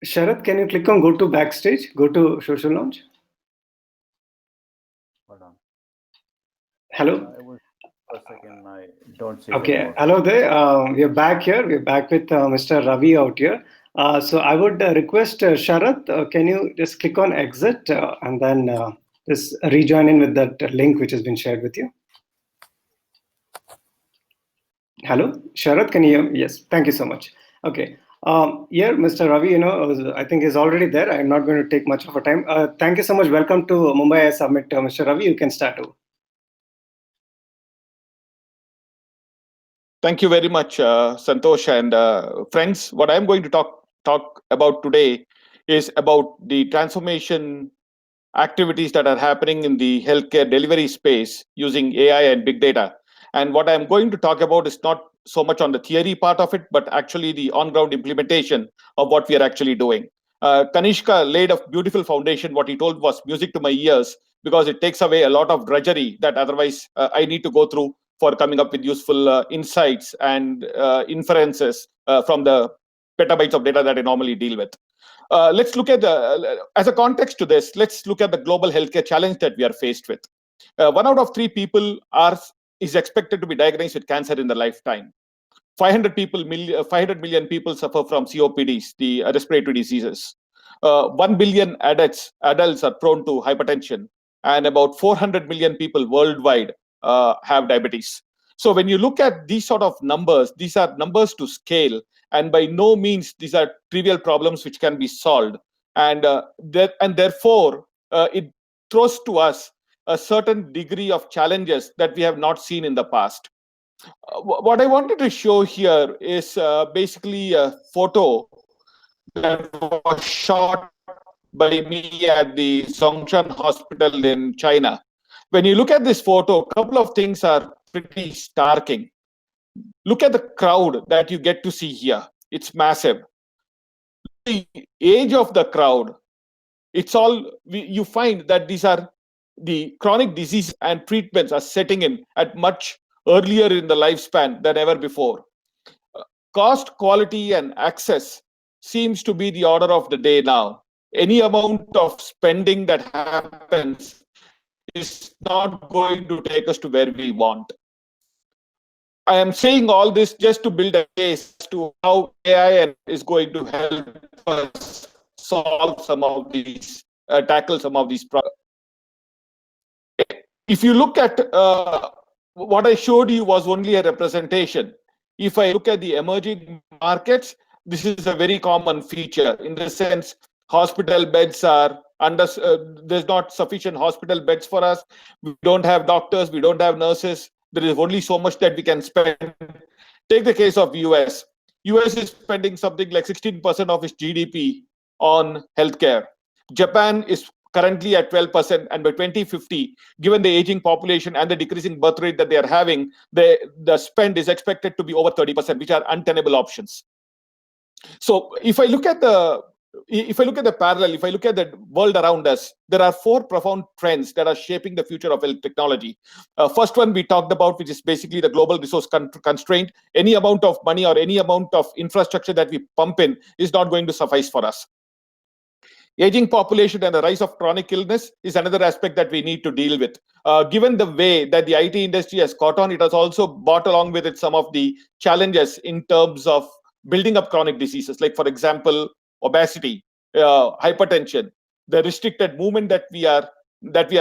Sharath, can you click on go to backstage, go to social launch? Hold on. Hello. I was for a second. I don't see it Okay. anymore. Hello there. We are back here. We're back with Mr. Ravi out here. So I would request Sharath, can you just click on exit and then just rejoin in with that link which has been shared with you? Hello, Sharath, can you hear me? Yes, thank you so much. Okay. Here, Mr. Ravi, I think is already there. I'm not going to take much of a time. Thank you so much. Welcome to Mumbai Summit, Mr. Ravi. You can start over. Thank you very much, Santosh and friends. What I'm going to talk about today is about the transformation activities that are happening in the healthcare delivery space using AI and big data. And what I'm going to talk about is not so much on the theory part of it, but actually the on-ground implementation of what we are actually doing. Kanishka laid a beautiful foundation. What he told was music to my ears because it takes away a lot of drudgery that otherwise I need to go through for coming up with useful insights and inferences from the petabytes of data that I normally deal with. Let's look at as a context to this, let's look at the global healthcare challenge that we are faced with. 1 out of 3 people is expected to be diagnosed with cancer in their lifetime. 500 million people suffer from COPDs, the respiratory diseases. 1 billion adults are prone to hypertension, and about 400 million people worldwide have diabetes. So when you look at these sort of numbers, these are numbers to scale, and by no means these are trivial problems which can be solved. And therefore, it throws to us a certain degree of challenges that we have not seen in the past. What I wanted to show here is basically a photo that was shot by me at the Zhongshan Hospital in China. When you look at this photo, a couple of things are pretty starking. Look at the crowd that you get to see here. It's massive. The age of the crowd, you find that these are the chronic disease and treatments are setting in at much earlier in the lifespan than ever before. Cost, quality, and access seems to be the order of the day now. Any amount of spending that happens is not going to take us to where we want. I am saying all this just to build a case to how AI is going to help us solve some of these, tackle some of these problems. If you look at what I showed you was only a representation. If I look at the emerging markets, this is a very common feature in the sense hospital beds are there's not sufficient hospital beds for us. We don't have doctors, we don't have nurses. There is only so much that we can spend. Take the case of US. US is spending something like 16% of its GDP on healthcare. Japan is currently at 12%, and by 2050, given the aging population and the decreasing birth rate that they are having, the spend is expected to be over 30%, which are untenable options. So if I look at the parallel, if I look at the world around us, there are 4 profound trends that are shaping the future of health technology. First one we talked about, which is basically the global resource constraint. Any amount of money or any amount of infrastructure that we pump in is not going to suffice for us. Aging population and the rise of chronic illness is another aspect that we need to deal with. Given the way that the IT industry has caught on, it has also brought along with it some of the challenges in terms of building up chronic diseases, like, for example, obesity, hypertension, the restricted movement that we are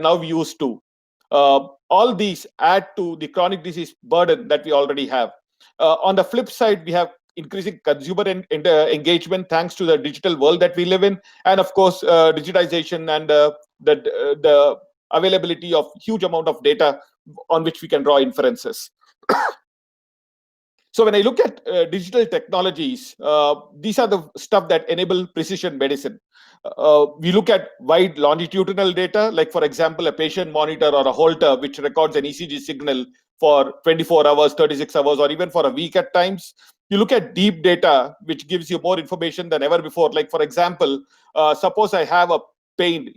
now used to. All these add to the chronic disease burden that we already have. On the flip side, we have increasing consumer engagement thanks to the digital world that we live in, and of course, digitization and the availability of huge amount of data on which we can draw inferences. So when I look at digital technologies, these are the stuff that enable precision medicine. We look at wide longitudinal data, like, for example, a patient monitor or a Holter, which records an ECG signal for 24 hours, 36 hours, or even for a week at times. You look at deep data, which gives you more information than ever before. Like, for example, suppose I have a pain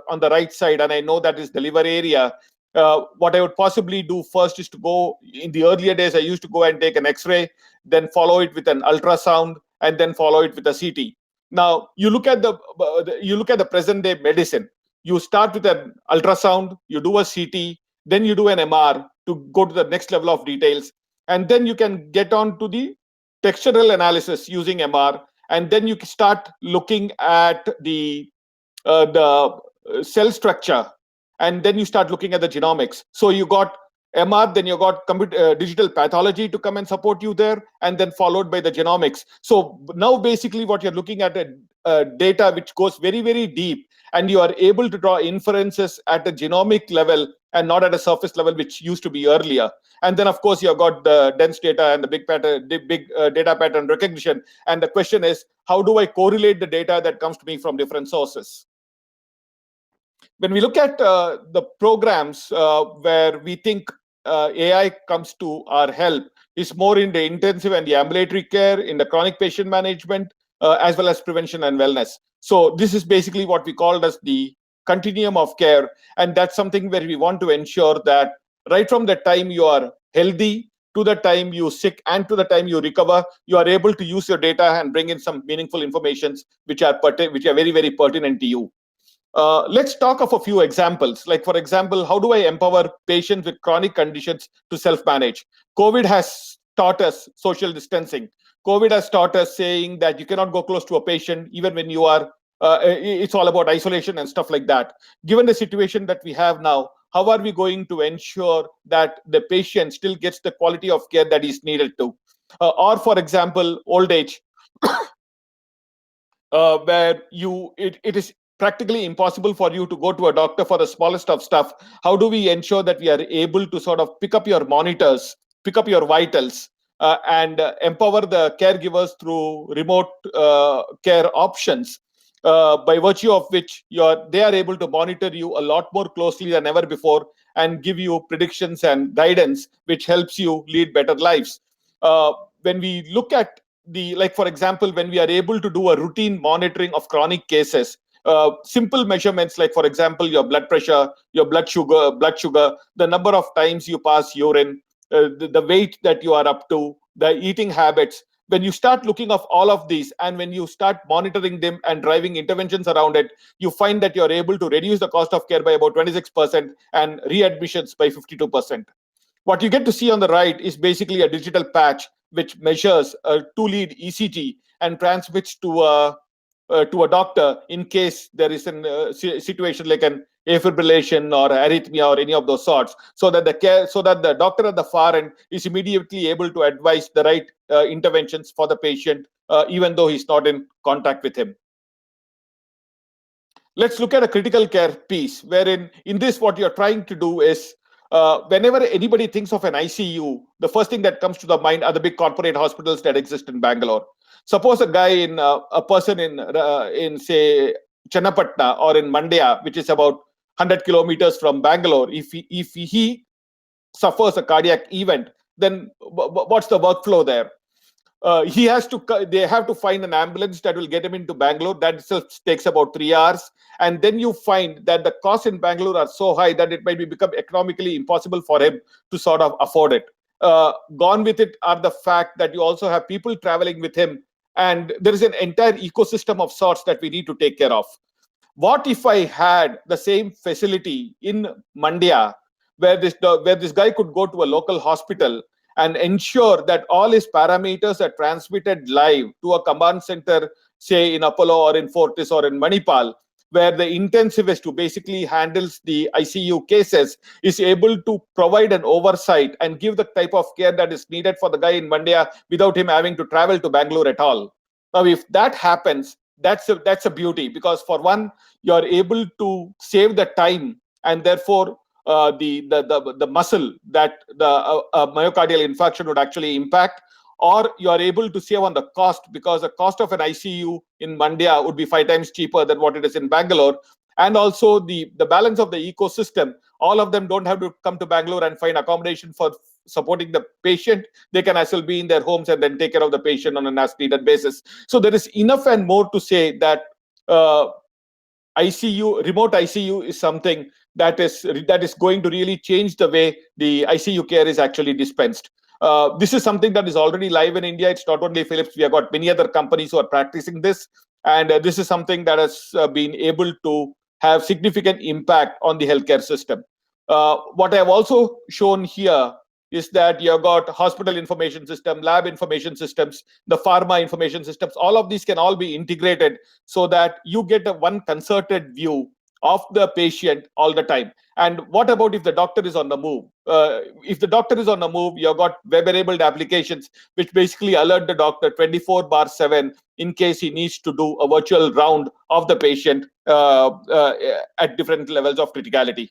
on the right side, and I know that is the liver area. What I would possibly do first is to go, in the earlier days, I used to go and take an X-ray, then follow it with an ultrasound, and then follow it with a CT. Now you look at the present day medicine. You start with an ultrasound, you do a CT, then you do an MR to go to the next level of details, and then you can get on to the textural analysis using MR, and then you start looking at the cell structure, and then you start looking at the genomics. So you got MR, then you got digital pathology to come and support you there, and then followed by the genomics. So now basically what you're looking at data which goes very, very deep, and you are able to draw inferences at a genomic level and not at a surface level, which used to be earlier. And then, of course, you've got the dense data and the big data pattern recognition. And the question is, how do I correlate the data that comes to me from different sources? When we look at the programs where we think AI comes to our help, is more in the intensive and the ambulatory care, in the chronic patient management, as well as prevention and wellness. So this is basically what we called as the continuum of care. And that's something where we want to ensure that right from the time you are healthy to the time you sick and to the time you recover, you are able to use your data and bring in some meaningful informations which are very, very pertinent to you. Let's talk of a few examples. Like, for example, how do I empower patients with chronic conditions to self-manage? COVID has taught us social distancing. COVID has taught us saying that you cannot go close to a patient even when you are, it's all about isolation and stuff like that. Given the situation that we have now, how are we going to ensure that the patient still gets the quality of care that is needed to? Or, for example, old age, where it is practically impossible for you to go to a doctor for the smallest of stuff. How do we ensure that we are able to sort of pick up your monitors, pick up your vitals, and empower the caregivers through remote care options, by virtue of which they are able to monitor you a lot more closely than ever before and give you predictions and guidance, which helps you lead better lives. When we look at like, for example, when we are able to do a routine monitoring of chronic cases, simple measurements like, for example, your blood pressure, your blood sugar, the number of times you pass urine, the weight that you are up to, the eating habits. When you start looking at all of these and when you start monitoring them and driving interventions around it, you find that you're able to reduce the cost of care by about 26% and readmissions by 52%. What you get to see on the right is basically a digital patch which measures a 2-lead ECG and transmits to a doctor in case there is a situation like an afibrillation or arrhythmia or any of those sorts, so that the doctor at the far end is immediately able to advise the right interventions for the patient, even though he's not in contact with him. Let's look at a critical care piece, wherein in this what you're trying to do is, whenever anybody thinks of an ICU, the first thing that comes to the mind are the big corporate hospitals that exist in Bangalore. Suppose a person in say Channapatna or in Mandya, which is about 100 kilometers from Bangalore, if he suffers a cardiac event, then what's the workflow there? They have to find an ambulance that will get him into Bangalore. That itself takes about 3 hours. And then you find that the costs in Bangalore are so high that it might become economically impossible for him to sort of afford it. Gone with it are the fact that you also have people traveling with him, and there is an entire ecosystem of sorts that we need to take care of. What if I had the same facility in Mandya, where this guy could go to a local hospital and ensure that all his parameters are transmitted live to a command center, say in Apollo or in Fortis or in Manipal, where the intensivist who basically handles the ICU cases is able to provide an oversight and give the type of care that is needed for the guy in Mandya without him having to travel to Bangalore at all. Now, if that happens, that's a beauty, because for one, you're able to save the time and therefore the muscle that the myocardial infarction would actually impact, or you are able to save on the cost, because the cost of an ICU in Mandya would be 5 times cheaper than what it is in Bangalore. And also the balance of the ecosystem, all of them don't have to come to Bangalore and find accommodation for supporting the patient. They can as well be in their homes and then take care of the patient on an as needed basis. So there is enough and more to say that remote ICU is something that is going to really change the way the ICU care is actually dispensed. This is something that is already live in India. It's not only Philips. We have got many other companies who are practicing this. And this is something that has been able to have significant impact on the healthcare system. What I've also shown here is that you've got hospital information system, lab information systems, the pharma information systems. All of these can all be integrated so that you get a one concerted view of the patient all the time. And what about if the doctor is on the move? If the doctor is on the move, you've got web-enabled applications which basically alert the doctor 24/7 in case he needs to do a virtual round of the patient at different levels of criticality.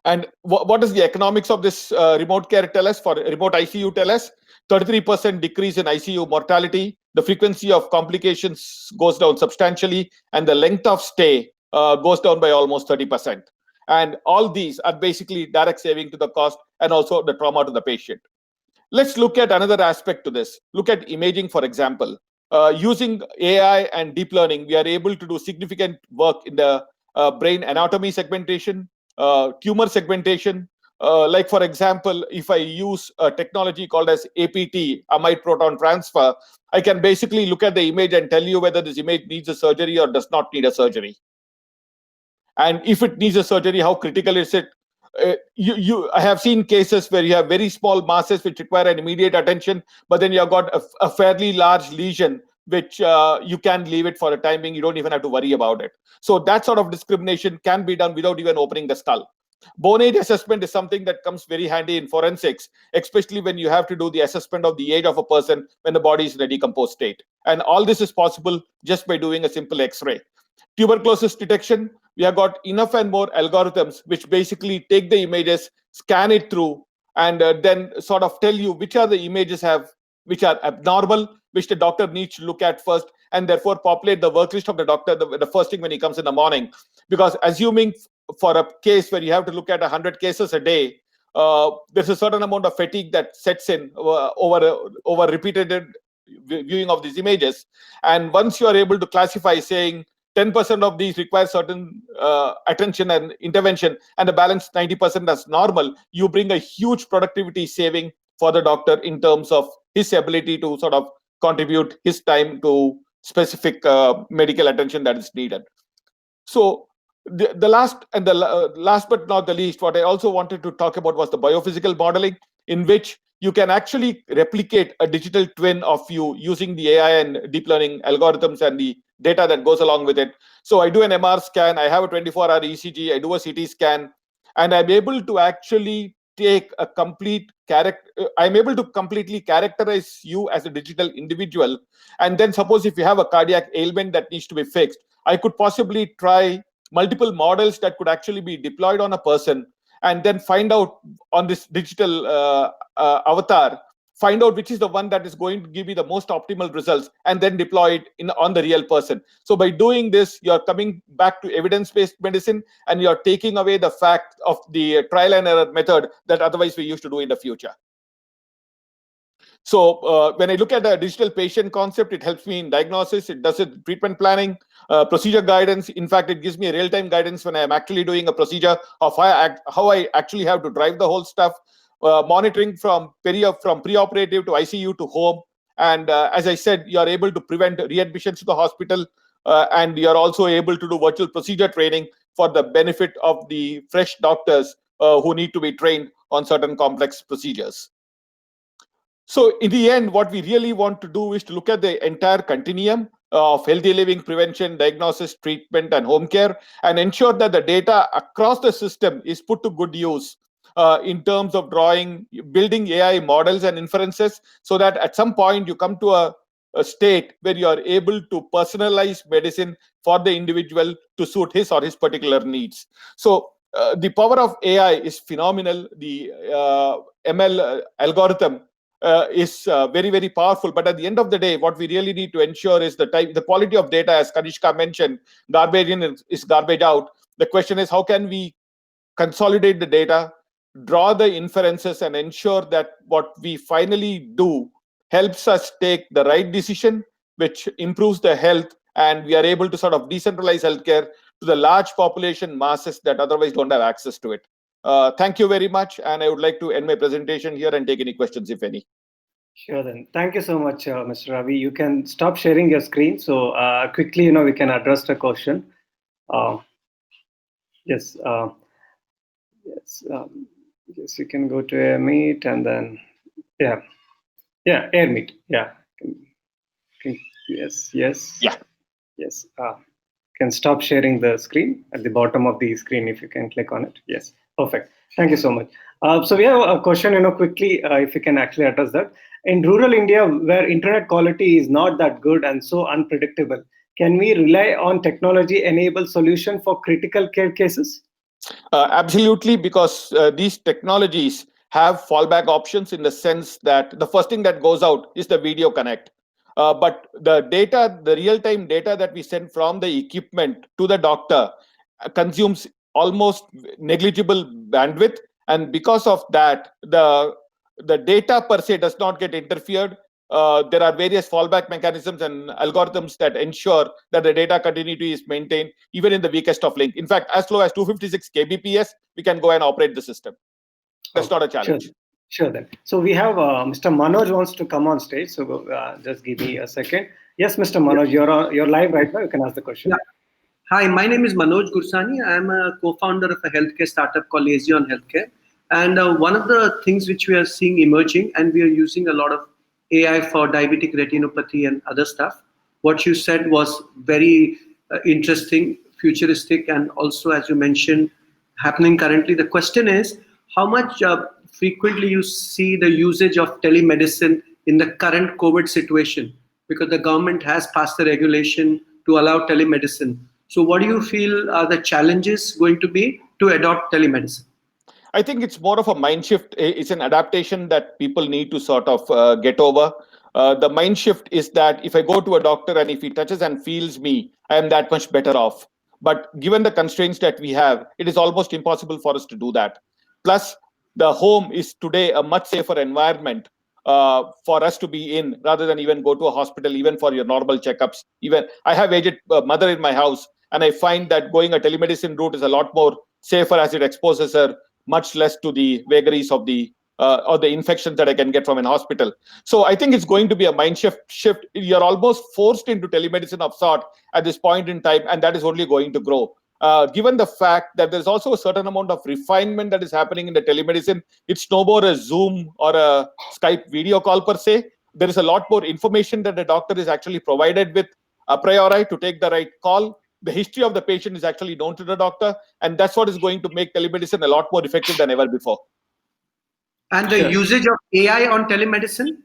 And what does the economics of this remote care tell us? For remote ICU tell us 33% decrease in ICU mortality. The frequency of complications goes down substantially, and the length of stay goes down by almost 30%. And all these are basically direct saving to the cost and also the trauma to the patient. Let's look at another aspect to this. Look at imaging, for example. Using AI and deep learning, we are able to do significant work in the brain anatomy segmentation, tumor segmentation. Like, for example, if I use a technology called as APT, amide proton transfer, I can basically look at the image and tell you whether this image needs a surgery or does not need a surgery. And if it needs a surgery, how critical is it? I have seen cases where you have very small masses which require an immediate attention, but then you've got a fairly large lesion which you can leave it for a time being. You don't even have to worry about it. So that sort of discrimination can be done without even opening the skull. Bone age assessment is something that comes very handy in forensics, especially when you have to do the assessment of the age of a person when the body is in a decomposed state. And all this is possible just by doing a simple X-ray. Tuberculosis detection, we have got enough and more algorithms which basically take the images, scan it through, and then sort of tell you which are the images which are abnormal, which the doctor needs to look at first, and therefore populate the work list of the doctor the first thing when he comes in the morning. Because assuming for a case where you have to look at 100 cases a day, there's a certain amount of fatigue that sets in over repeated viewing of these images. And once you are able to classify, saying 10% of these require certain attention and intervention, and the balance 90% as normal, you bring a huge productivity saving for the doctor in terms of his ability to sort of contribute his time to specific medical attention that is needed. So the last but not the least, what I also wanted to talk about was the biophysical modeling, in which you can actually replicate a digital twin of you using the AI and deep learning algorithms and the data that goes along with it. So I do an MR scan, I have a 24-hour ECG, I do a CT scan, and I'm able to actually take a complete I'm able to completely characterize you as a digital individual. And then suppose if you have a cardiac ailment that needs to be fixed, I could possibly try multiple models that could actually be deployed on a person, and then find out on this digital avatar, find out which is the one that is going to give you the most optimal results, and then deploy it on the real person. So by doing this, you're coming back to evidence-based medicine, and you're taking away the fact of the trial and error method that otherwise we used to do in the future. So when I look at the digital patient concept, it helps me in diagnosis, it does it treatment planning, procedure guidance. In fact, it gives me a real-time guidance when I'm actually doing a procedure of how I actually have to drive the whole stuff, monitoring from preoperative to ICU to home. And as I said, you are able to prevent readmissions to the hospital, and you are also able to do virtual procedure training for the benefit of the fresh doctors who need to be trained on certain complex procedures. So in the end, what we really want to do is to look at the entire continuum of healthy living, prevention, diagnosis, treatment, and home care, and ensure that the data across the system is put to good use in terms of building AI models and inferences, so that at some point you come to a state where you are able to personalize medicine for the individual to suit his or his particular needs. So the power of AI is phenomenal. The ML algorithm is very, very powerful. But at the end of the day, what we really need to ensure is the quality of data, as Kanishka mentioned. Garbage in is garbage out. The question is, how can we consolidate the data, draw the inferences, and ensure that what we finally do helps us take the right decision, which improves the health, and we are able to sort of decentralize healthcare to the large population masses that otherwise don't have access to it. Thank you very much, and I would like to end my presentation here and take any questions, if any. Sure then. Thank you so much, Mr. Ravi. You can stop sharing your screen. So quickly, we can address the question. Uh, yes, yes, yes. You can go to Air Meet and then yeah, yeah, Air Meet. Yeah. Yes, yes, Yeah. yes. Can stop sharing the screen at the bottom of the screen if you can click on it. Yes, perfect. Thank you so much. So we have a question, quickly, if you can actually address that. In rural India, where internet quality is not that good and so unpredictable, can we rely on technology-enabled solution for critical care cases? Absolutely, because these technologies have fallback options in the sense that the first thing that goes out is the video connect. But the data, the real time data that we send from the equipment to the doctor consumes almost negligible bandwidth. And because of that, the data per se does not get interfered. There are various fallback mechanisms and algorithms that ensure that the data continuity is maintained even in the weakest of link. In fact, as low as 256 kbps, we can go and operate the system. That's Oh, not a sure, challenge. sure then. So we have Mr. Manoj wants to come on stage. So just give me a second. Yes, Mr. Yeah. Manoj, you're live right now. You can ask the question. Yeah. Hi, my name is Manoj Gursani. I am a co-founder of a healthcare startup called Azion Healthcare. And one of the things which we are seeing emerging, and we are using a lot of AI for diabetic retinopathy and other stuff. What you said was very interesting, futuristic, and also, as you mentioned, happening currently. The question is, how much frequently you see the usage of telemedicine in the current COVID situation? Because the government has passed the regulation to allow telemedicine. So what do you feel are the challenges going to be to adopt telemedicine? I think it's more of a mind shift. It's an adaptation that people need to sort of get over. The mind shift is that if I go to a doctor and if he touches and feels me, I am that much better off. But given the constraints that we have, it is almost impossible for us to do that. Plus, the home is today a much safer environment for us to be in rather than even go to a hospital, even for your normal checkups. Even I have aged mother in my house, and I find that going a telemedicine route is a lot more safer as it exposes her much less to the vagaries of the or the infections that I can get from an hospital. So I think it's going to be a mind shift. You're almost forced into telemedicine of sort at this point in time, and that is only going to grow. Given the fact that there's also a certain amount of refinement that is happening in the telemedicine, it's no more a Zoom or a Skype video call per se. There is a lot more information that the doctor is actually provided with a priori to take the right call. The history of the patient is actually known to the doctor, and that's what is going to make telemedicine a lot more effective than ever before. And the usage of AI on telemedicine?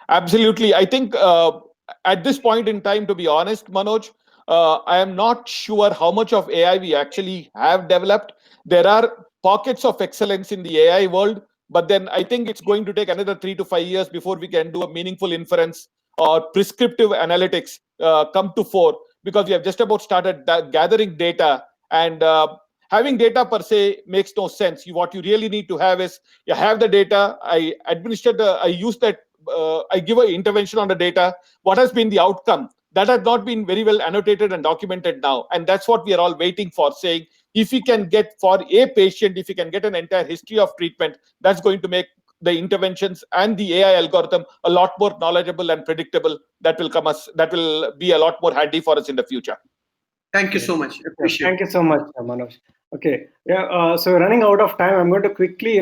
Absolutely. I think at this point in time, to be honest, Manoj, I am not sure how much of AI we actually have developed. There are pockets of excellence in the AI world, but then I think it's going to take another 3 to 5 years before we can do a meaningful inference or prescriptive analytics come to fore, because we have just about started gathering data, and having data per se makes no sense. What you really need to have is, you have the data, I use that, I give an intervention on the data. What has been the outcome? That has not been very well annotated and documented now. And that's what we are all waiting for, saying, if we can get for a patient, if we can get an entire history of treatment, that's going to make the interventions and the AI algorithm a lot more knowledgeable and predictable. That will be a lot more handy for us in the future. Thank you so much. Appreciate Thank you so much, Manoj. Okay, yeah. So running out of time, I'm going to quickly,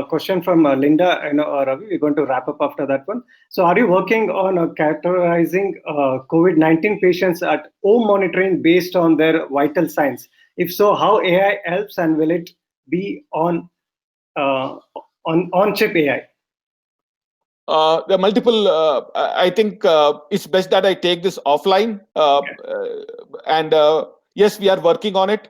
question from Linda, Ravi. We're going to wrap up after that one. So, are you working on characterizing COVID-19 patients at home monitoring based on their vital signs? If so, how AI helps, and will it be on chip AI? There are multiple. I think it's best that I take this offline. And yes, we are working on it.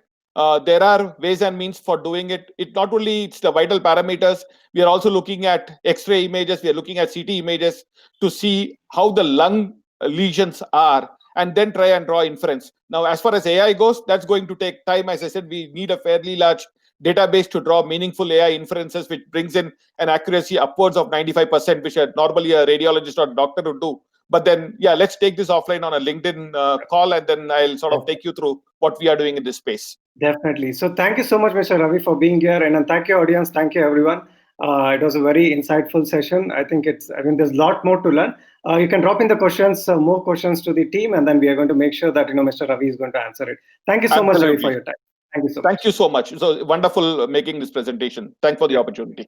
There are ways and means for doing it. It not only it's the vital parameters. We are also looking at X-ray images. We are looking at CT images to see how the lung lesions are, and then try and draw inference. Now, as far as AI goes, that's going to take time. As I said, we need a fairly large database to draw meaningful AI inferences, which brings in an accuracy upwards of 95%, which normally a radiologist or doctor would do. But then, yeah, let's take this offline on a LinkedIn call, and then I'll sort of take you through what we are doing in this space. Definitely. So thank you so much, Mr. Ravi, for being here. And thank you, audience. Thank you, everyone. It was a very insightful session. I think there's a lot more to learn. You can drop in the questions, more questions to the team, and then we are going to make sure that Mr. Ravi is going to answer it. Thank you so much, Ravi, for your time. Thank you so much. Thank you so much. So wonderful making this presentation. Thanks for the opportunity.